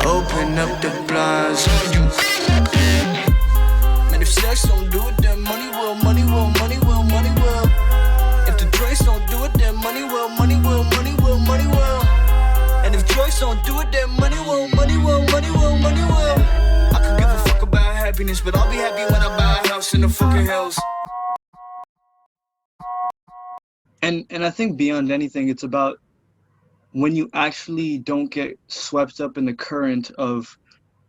Open up the blinds. Man, if sex don't do it, then money will, money will, money will, money will. If the drinks don't do it, then money will, money will, money will, money will. And if drugs don't do it, then money will, money will, money will, money will. I could give a fuck about happiness, but I'll be happy when I buy a house in the fucking hills. And I think beyond anything, it's about when you actually don't get swept up in the current of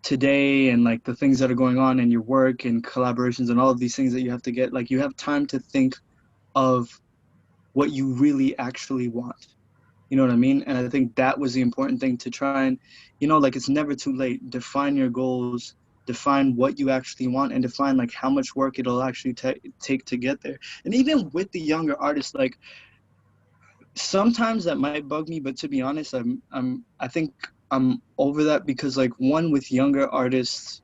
today and like the things that are going on in your work and collaborations and all of these things that you have to get, like you have time to think of what you really actually want. You know what I mean? And I think that was the important thing, to try and, you know, like it's never too late. Define your goals, define what you actually want, and define like how much work it'll actually take to get there. And even with the younger artists, like sometimes that might bug me, but to be honest, I think I'm over that, because like one, with younger artists,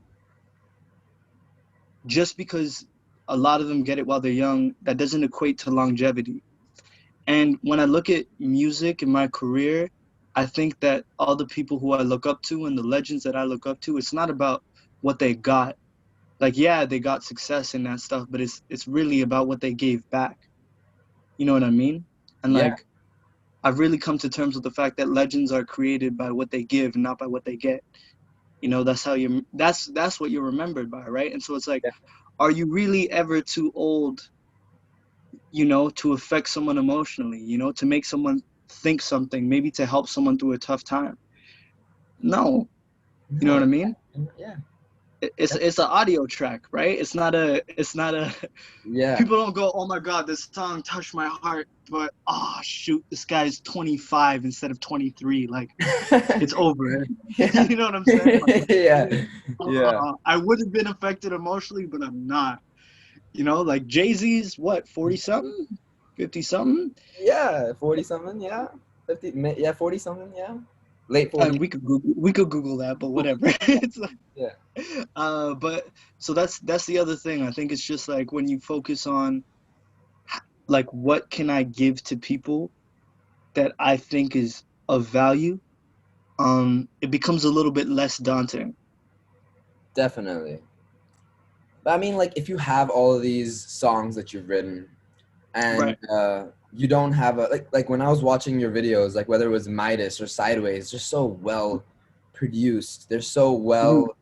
just because a lot of them get it while they're young, that doesn't equate to longevity. And when I look at music in my career, I think that all the people who I look up to and the legends that I look up to, it's not about what they got. Like, yeah, they got success and that stuff, but it's really about what they gave back. You know what I mean? And like, I've really come to terms with the fact that legends are created by what they give, not by what they get. You know, that's how that's what you're remembered by, right? And so it's like, are you really ever too old, you know, to affect someone emotionally, you know, to make someone think something, maybe to help someone through a tough time? No. You know what I mean? Yeah. It's an audio track, right? It's not a people don't go, oh my God, this song touched my heart, but oh shoot, this guy's 25 instead of 23. Like, it's over. You know what I'm saying? Like, I would have been affected emotionally, but I'm not. You know, like Jay-Z's what, 40 something, 50 something? Yeah, 40 something, yeah. 50, yeah, 40 something, yeah. Late 40s. We could Google that, but whatever. It's like, but so that's the other thing. I think it's just like when you focus on like what can I give to people that I think is of value, it becomes a little bit less daunting. Definitely. But I mean, like, if you have all of these songs that you've written and you don't have a like when I was watching your videos, like whether it was Midas or Sideways, they're so well produced. They're so well.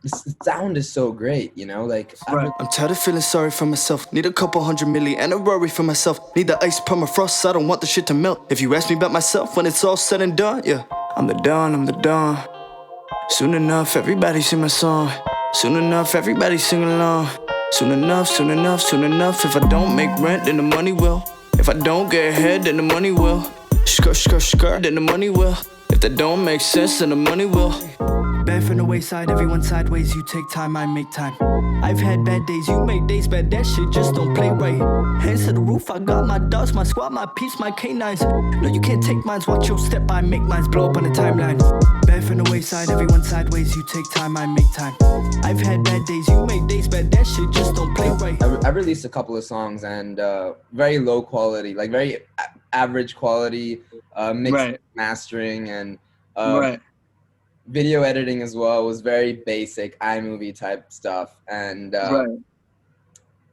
The sound is so great, you know. Like I'm tired of feeling sorry for myself. Need a couple 100 million and a Rory for myself. Need the ice permafrost. I don't want the shit to melt. If you ask me about myself when it's all said and done, yeah, I'm the Don. I'm the Don. Soon enough, everybody sing my song. Soon enough, everybody sing along. Soon enough, soon enough, soon enough. If I don't make rent, then the money will. If I don't get ahead, then the money will. Skirt, skirt, skirt, then the money will. If that don't make sense, then the money will. Bad from the wayside, everyone sideways. You take time, I make time. I've had bad days, you make days bad. That shit just don't play right. Hands to the roof, I got my dogs, my squad, my peeps, my canines. No, you can't take mines, watch your step, I make mines blow up on the timeline. Bad from the wayside, everyone sideways. You take time, I make time. I've had bad days, you make days bad. That shit just don't play right. I released a couple of songs and very low quality, like very average quality, mixing, mastering, and video editing as well was very basic iMovie type stuff. And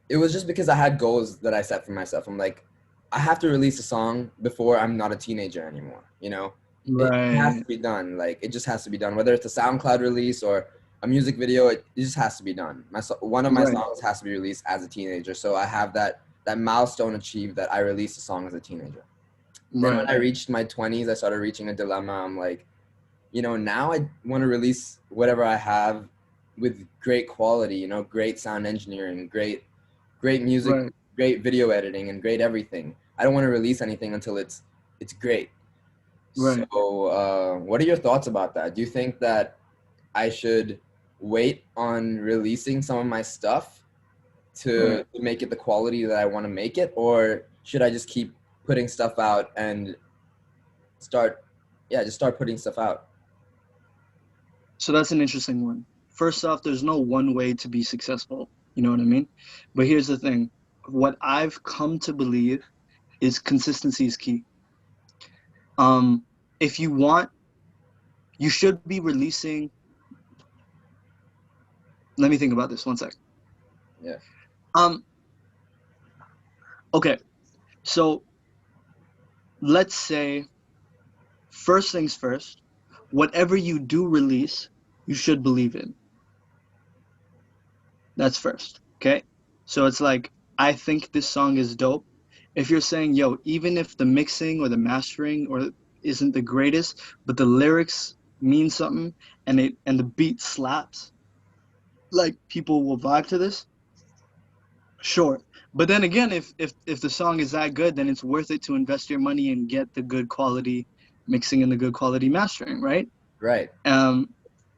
it was just because I had goals that I set for myself. I'm like, I have to release a song before I'm not a teenager anymore, you know? It has to be done. Like, it just has to be done. Whether it's a SoundCloud release or a music video, it just has to be done. One of my songs has to be released as a teenager. So I have that milestone achieved that I released a song as a teenager. Then when I reached my 20s, I started reaching a dilemma. I'm like, you know, now I want to release whatever I have with great quality, you know, great sound engineering, great music, great video editing, and great everything. I don't want to release anything until it's great. So what are your thoughts about that? Do you think that I should wait on releasing some of my stuff to make it the quality that I want to make it? Or should I just keep putting stuff out and start putting stuff out? So that's an interesting one. First off, there's no one way to be successful. You know what I mean? But here's the thing. What I've come to believe is consistency is key. If you want you should be releasing. Let me think about this 1 sec. Yeah. Okay, so let's say, first things first, whatever you do release, you should believe in. That's first, okay? So it's like, I think this song is dope. If you're saying, yo, even if the mixing or the mastering or isn't the greatest, but the lyrics mean something and the beat slaps, like people will vibe to this, sure. But then again, if the song is that good, then it's worth it to invest your money and get the good quality mixing and the good quality mastering, right? Right.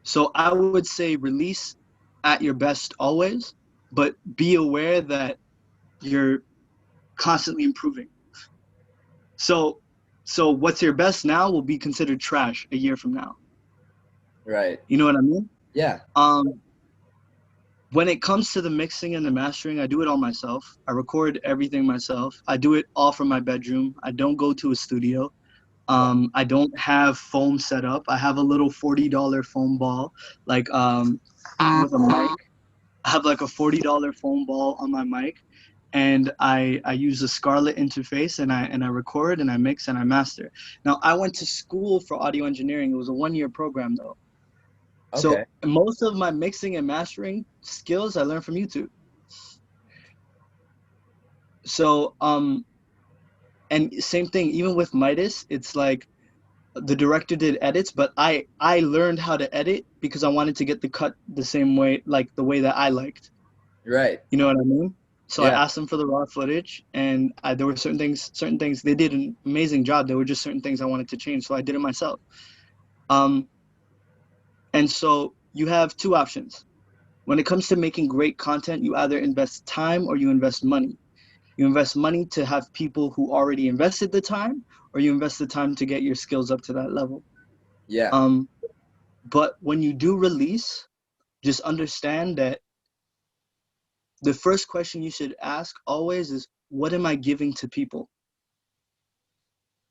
So I would say release at your best always, but be aware that you're constantly improving. So what's your best now will be considered trash a year from now. Right. You know what I mean? Yeah. When it comes to the mixing and the mastering, I do it all myself. I record everything myself. I do it all from my bedroom. I don't go to a studio. I don't have foam set up. I have a little $40 foam ball, like with a mic. I have like a $40 foam ball on my mic, and I use the Scarlett interface, and I record and I mix and I master. Now I went to school for audio engineering. It was a 1-year program though. Okay. So most of my mixing and mastering skills I learned from YouTube. So and same thing, even with Midas, it's like the director did edits, but I learned how to edit because I wanted to get the cut the same way, like the way that I liked. Right. You know what I mean? So I Yeah. asked them for the raw footage, and there were certain things they did an amazing job. There were just certain things I wanted to change, so I did it myself. And so you have two options. When it comes to making great content, you either invest time or you invest money. You invest money to have people who already invested the time, or you invest the time to get your skills up to that level. Yeah. But when you do release, just understand that the first question you should ask always is, what am I giving to people?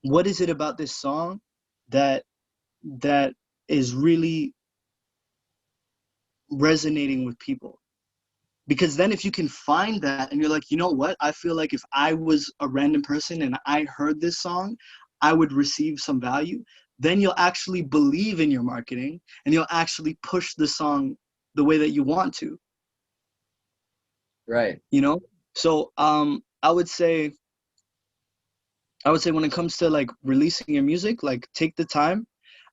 What is it about this song that is really resonating with people? Because then if you can find that and you're like, you know what, I feel like if I was a random person and I heard this song, I would receive some value, then you'll actually believe in your marketing and you'll actually push the song the way that you want to. Right. You know? So I would say when it comes to like releasing your music, like take the time,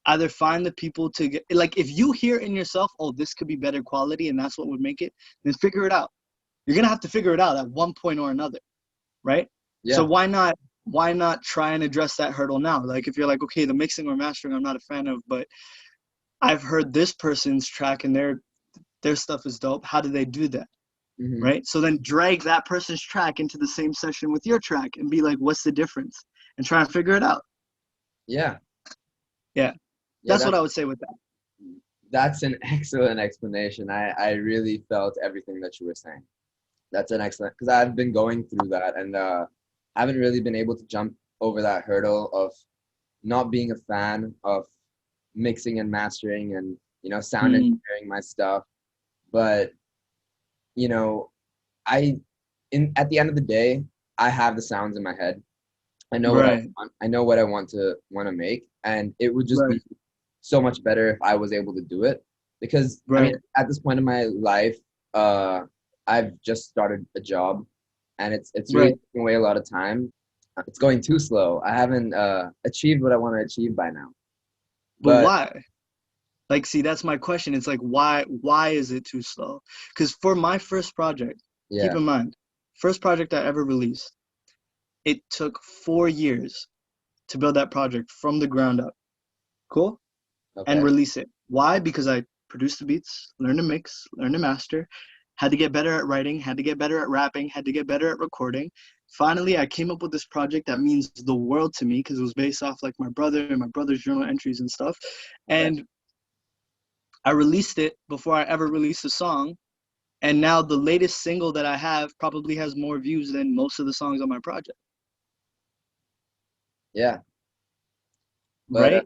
either find the people to get, like if you hear in yourself, oh, this could be better quality and that's what would make it, then figure it out. You're gonna have to figure it out at one point or another, right? So Yeah. why not try and address that hurdle now? Like if you're like, okay, the mixing or mastering I'm not a fan of, but I've heard this person's track and their stuff is dope. How do they do that? Mm-hmm. Right? So then drag that person's track into the same session with your track and be like, what's the difference? And try and figure it out. Yeah. Yeah. That's what I would say with that. That's an excellent explanation. I really felt everything that you were saying. That's an excellent, because I've been going through that and haven't really been able to jump over that hurdle of not being a fan of mixing and mastering and, you know, sound engineering my stuff. But, you know, at the end of the day, I have the sounds in my head. I know what I want. I know what I want to make, and it would just be so much better if I was able to do it. Because I mean, at this point in my life, I've just started a job, and it's really taking away a lot of time. It's going too slow. I haven't achieved what I want to achieve by now. But why? Like, see, that's my question. It's like, why is it too slow? Because for my first project, keep in mind, first project I ever released, it took 4 years to build that project from the ground up. Cool? Okay. And release it. Why? Because I produced the beats, learned to mix, learned to master, had to get better at writing, had to get better at rapping, had to get better at recording. Finally, I came up with this project that means the world to me because it was based off like my brother and my brother's journal entries and stuff. And I released it before I ever released a song. And now the latest single that I have probably has more views than most of the songs on my project. Yeah. But, right?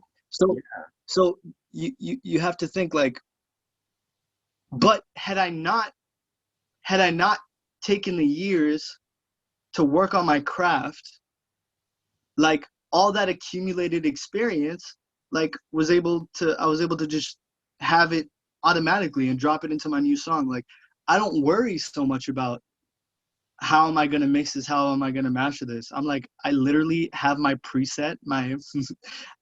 So you have to think like, but had I not taken the years to work on my craft, like all that accumulated experience, like I was able to just have it automatically and drop it into my new song. Like I don't worry so much about how am I gonna mix this, how am I gonna master this. I'm like, I literally have my preset, my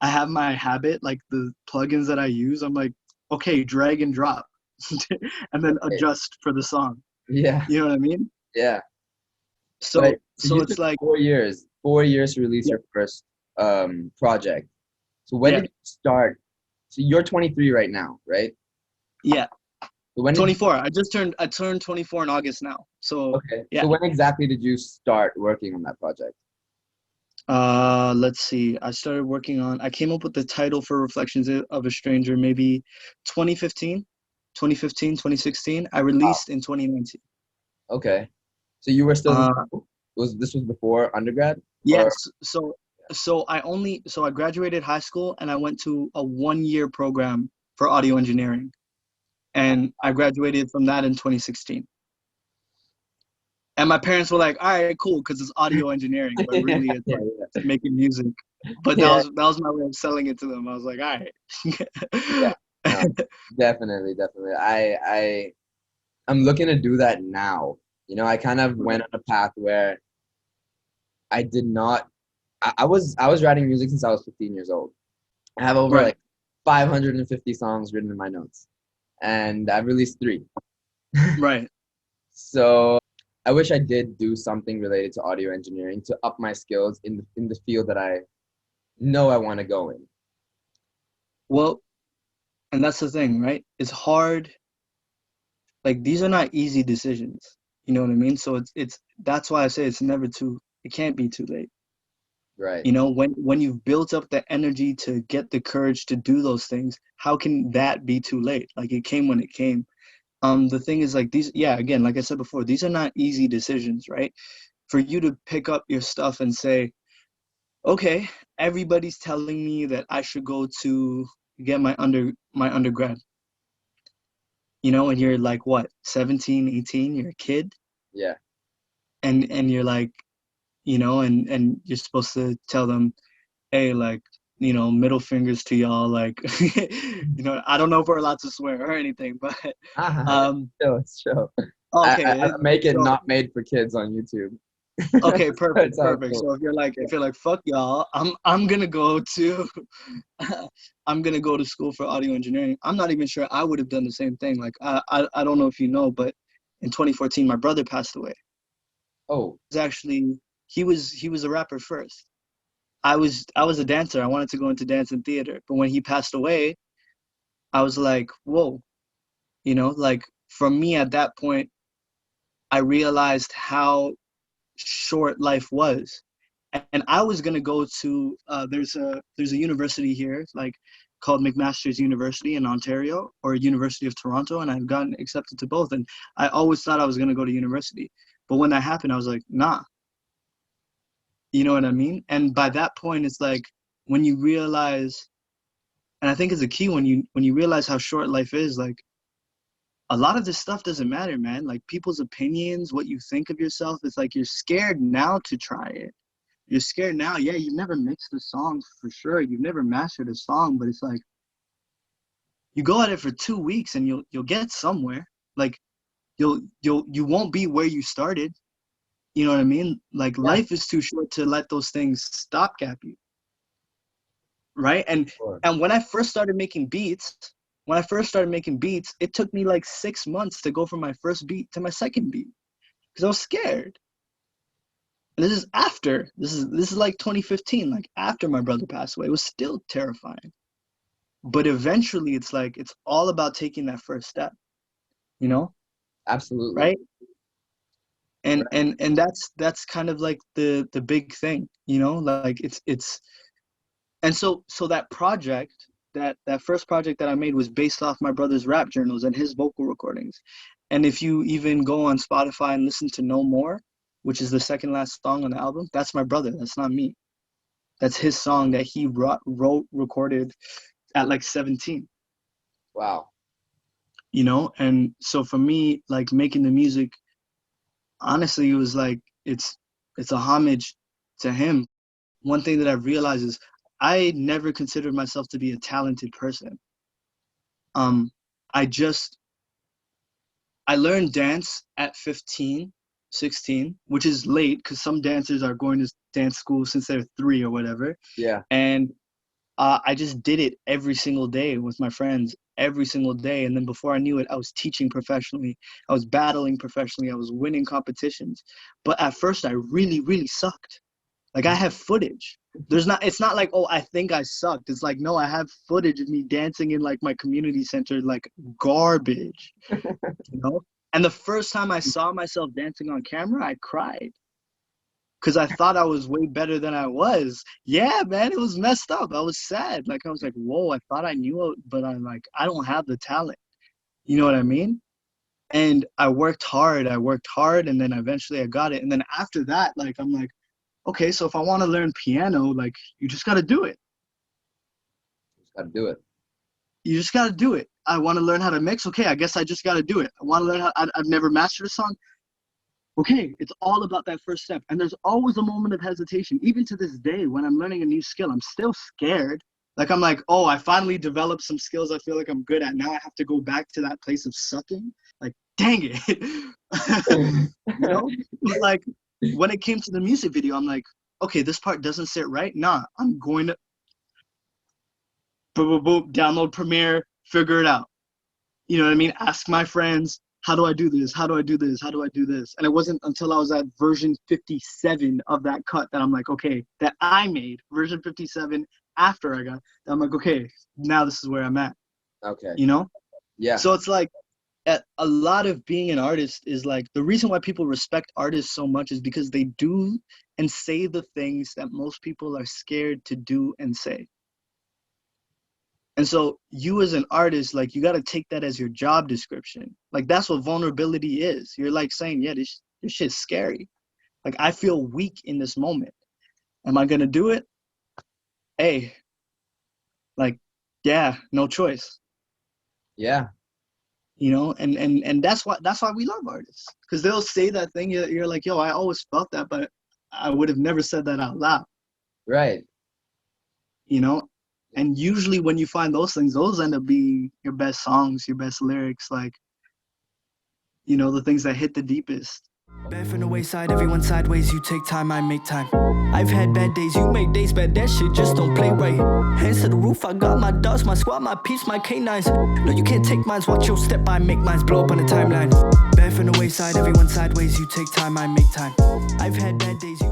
I have my habit, like the plugins that I use. I'm like, okay, drag and drop and then Okay. adjust for the song. Yeah. You know what I mean? Yeah. So But so so you it's took like, 4 years, 4 years to release yeah, your first project. So when yeah, did you start? So you're 23 right now, right? yeah. So when did you, 24. I turned 24 in August now. So okay. yeah. So when exactly did you start working on that project? Let's see. I came up with the title for Reflections of a Stranger maybe 2015, 2015, 2016. I Wow. released in 2019. Okay. So you were still in Uh, school? This was before undergrad? Or yes. So I graduated high school and I went to a 1-year program for audio engineering, and I graduated from that in 2016. And my parents were like, "All right, cool," because it's audio engineering, but yeah, really it's yeah, like making music. But that yeah, was my way of selling it to them. I was like, "All yeah. right." No, definitely, definitely. I'm looking to do that now. I kind of went Right, on a path where I did not. I was writing music since I was 15 years old. I have over right, like 550 songs written in my notes, and I've released three. right. So I wish I did do something related to audio engineering to up my skills in the field that I know I want to go in. Well, and that's the thing, right? It's hard. Like these are not easy decisions. You know what I mean? So it's that's why I say it's never too. It can't be too late. Right. You know, when you've built up the energy to get the courage to do those things, how can that be too late? Like it came when it came. The thing is like these, yeah, again, like I said before, these are not easy decisions, right? For you to pick up your stuff and say, okay, everybody's telling me that I should go to get my undergrad, and you're like what, 17, 18, you're a kid, Yeah. and you're like, and you're supposed to tell them, hey, like, middle fingers to y'all, like, I don't know if we're allowed to swear or anything, but um It's chill. I okay, make it so not made for kids on YouTube. okay, It's perfect, all perfect. cool. So if you're like fuck y'all, I'm gonna go to I'm gonna go to school for audio engineering. I'm not even sure I would have done the same thing. Like I don't know if you know, but in 2014 my brother passed away. Oh, He was actually he was a rapper first. I was a dancer. I wanted to go into dance and theater, but when he passed away, I was like, whoa, like for me at that point, I realized how short life was. And I was gonna go to there's a university here like called McMaster's University in Ontario or University of Toronto, and I've gotten accepted to both. And I always thought I was gonna go to university, but when that happened, I was like, nah, you know what I mean? And by that point, it's like when you realize, and I think it's a key when you realize how short life is, like a lot of this stuff doesn't matter, man. Like people's opinions, what you think of yourself, it's like you're scared now to try it. You're scared now. Yeah, you've never mixed a song for sure. You've never mastered a song, but it's like you go at it for 2 weeks and you'll get somewhere. Like you won't be where you started. You know what I mean? Like yeah. life is too short to let those things stopgap you, right? And Sure. and when I first started making beats, it took me like 6 months to go from my first beat to my second beat because I was scared. And this is like 2015, like after my brother passed away. It was still terrifying. But eventually it's like it's all about taking that first step, you know, Absolutely. right? and Right. and and that's kind of like the big thing, like it's and so that project, that first project that I made was based off my brother's rap journals and his vocal recordings. And if you even go on Spotify and listen to No More, which is the second last song on the album, that's my brother, that's not me. That's his song that he wrote recorded at like 17. Wow. You know, and so for me, like making the music, honestly, it was like it's a homage to him. One thing that I've realized is I never considered myself to be a talented person. I just I learned dance at 15, 16, which is late because some dancers are going to dance school since they're 3 or whatever. Yeah. And I just did it every single day with my friends, every single day. And then before I knew it, I was teaching professionally. I was battling professionally. I was winning competitions. But at first, I really, really sucked. Like, I have footage. It's not like, oh, I think I sucked. It's like, no, I have footage of me dancing in like my community center, like garbage, you know? And the first time I saw myself dancing on camera, I cried because I thought I was way better than I was. Yeah, man, it was messed up. I was sad. Like, I was like, whoa, I thought I knew it, but I'm like, I don't have the talent. You know what I mean? And I worked hard, and then eventually I got it. And then after that, like, I'm like, okay, so if I want to learn piano, like, you just got to do it. Just gotta do it. You just got to do it. I want to learn how to mix. Okay, I guess I just got to do it. I want to learn I've never mastered a song. Okay, it's all about that first step. And there's always a moment of hesitation. Even to this day, when I'm learning a new skill, I'm still scared. Like, I'm like, oh, I finally developed some skills I feel like I'm good at. Now I have to go back to that place of sucking. Like, dang it. You know? Like, when it came to the music video, I'm like, okay, this part doesn't sit right. Nah, I'm going to boom, boom, boom, download Premiere, figure it out. You know what I mean? Ask my friends, how do I do this? How do I do this? How do I do this? And it wasn't until I was at version 57 of that cut that I'm like, okay, that I made version 57 after I got, I'm like, okay, now this is where I'm at. Okay. You know? Yeah. So it's like, a lot of being an artist is like, the reason why people respect artists so much is because they do and say the things that most people are scared to do and say. And so you as an artist, like, you got to take that as your job description. Like, that's what vulnerability is. You're like saying, yeah, this shit's scary. Like, I feel weak in this moment. Am I going to do it? Hey, like, yeah, no choice. Yeah. You know, and that's why we love artists, because they'll say that thing. You're like, yo, I always felt that, but I would have never said that out loud. Right. You know, and usually when you find those things, those end up being your best songs, your best lyrics, like, you know, the things that hit the deepest. Bad from the wayside, everyone sideways. You take time, I make time. I've had bad days, you make days bad. That shit just don't play right. Hands to the roof, I got my dogs, my squad, my peeps, my canines. No, you can't take mines. Watch your step, I make mines blow up on the timeline. Bad from the wayside, everyone sideways. You take time, I make time. I've had bad days, you